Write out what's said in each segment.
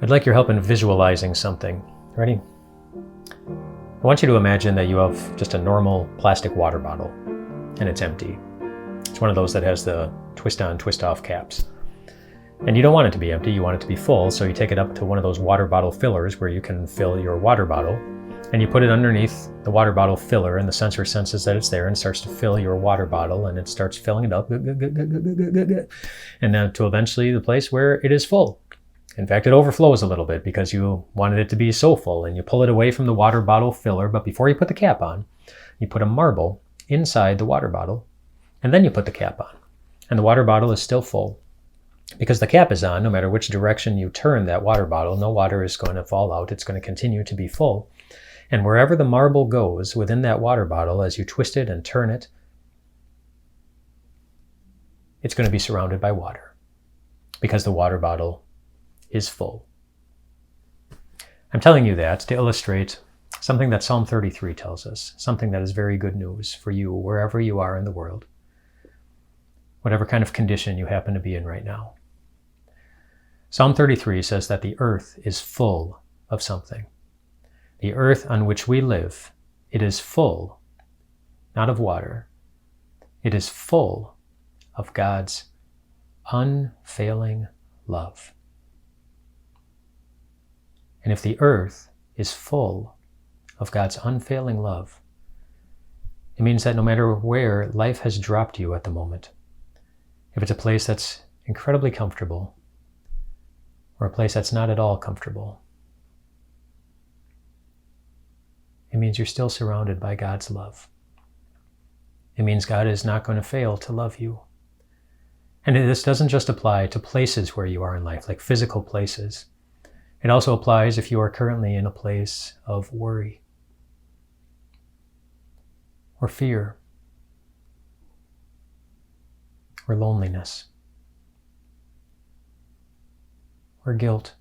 I'd like your help in visualizing something. Ready? I want you to imagine that you have just a normal plastic water bottle and it's empty. It's one of those that has the twist on, twist off caps. And you don't want it to be empty, you want it to be full, so you take it up to one of those water bottle fillers where you can fill your water bottle, and you put it underneath the water bottle filler, and the sensor senses that it's there and starts to fill your water bottle, and it starts filling it up, and then to eventually the place where it is full. In fact, it overflows a little bit because you wanted it to be so full, and you pull it away from the water bottle filler, but before you put the cap on, you put a marble inside the water bottle, and then you put the cap on, and the water bottle is still full. Because the cap is on, no matter which direction you turn that water bottle, no water is going to fall out. It's going to continue to be full. And wherever the marble goes within that water bottle, as you twist it and turn it, it's going to be surrounded by water because the water bottle is full. I'm telling you that to illustrate something that Psalm 33 tells us, something that is very good news for you wherever you are in the world, whatever kind of condition you happen to be in right now. Psalm 33 says that the earth is full of something. The earth on which we live, it is full, not of water. It is full of God's unfailing love. And if the earth is full of God's unfailing love, it means that no matter where life has dropped you at the moment, if it's a place that's incredibly comfortable, or a place that's not at all comfortable, it means you're still surrounded by God's love. It means God is not going to fail to love you. And this doesn't just apply to places where you are in life, like physical places. It also applies if you are currently in a place of worry or fear or loneliness or guilt,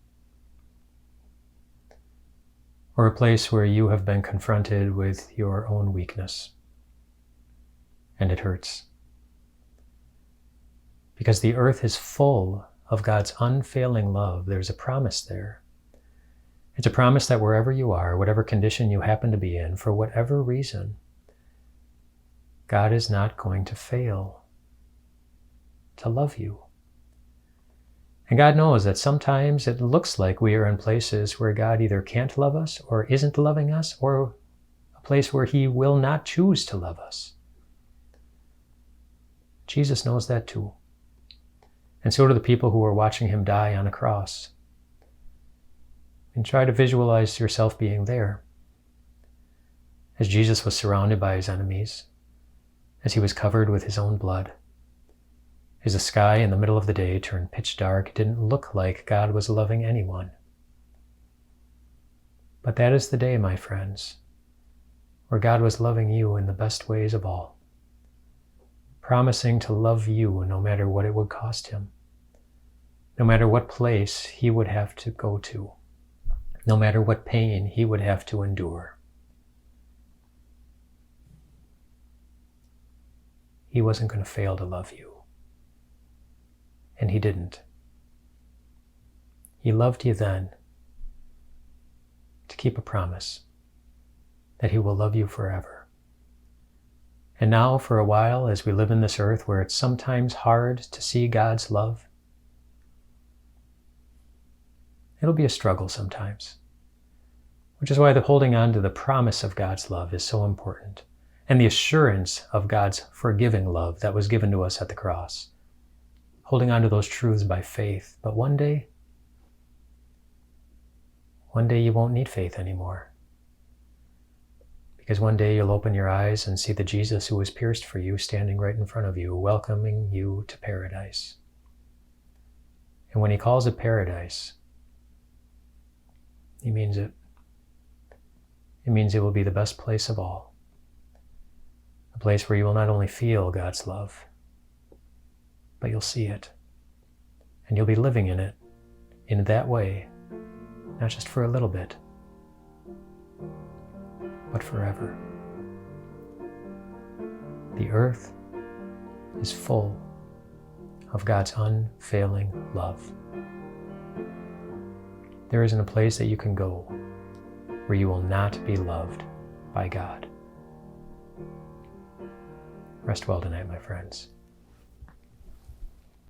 or a place where you have been confronted with your own weakness and it hurts. Because the earth is full of God's unfailing love, there's a promise there. It's a promise that wherever you are, whatever condition you happen to be in, for whatever reason, God is not going to fail to love you. And God knows that sometimes it looks like we are in places where God either can't love us or isn't loving us, or a place where He will not choose to love us. Jesus knows that too. And so do the people who are watching Him die on a cross. And try to visualize yourself being there. As Jesus was surrounded by His enemies, as He was covered with His own blood, as the sky in the middle of the day turned pitch dark, it didn't look like God was loving anyone. But that is the day, my friends, where God was loving you in the best ways of all, promising to love you no matter what it would cost Him, no matter what place He would have to go to, no matter what pain He would have to endure. He wasn't going to fail to love you. And He didn't. He loved you then to keep a promise that He will love you forever. And now, for a while, as we live in this earth where it's sometimes hard to see God's love, it'll be a struggle sometimes, which is why the holding on to the promise of God's love is so important, and the assurance of God's forgiving love that was given to us at the cross. Holding on to those truths by faith. But one day you won't need faith anymore. Because one day you'll open your eyes and see the Jesus who was pierced for you standing right in front of you, welcoming you to paradise. And when He calls it paradise, He means it. It means it will be the best place of all. A place where you will not only feel God's love, but you'll see it, and you'll be living in it in that way, not just for a little bit, but forever. The earth is full of God's unfailing love. there isn't a place that you can go where you will not be loved by God. Rest well tonight, my friends.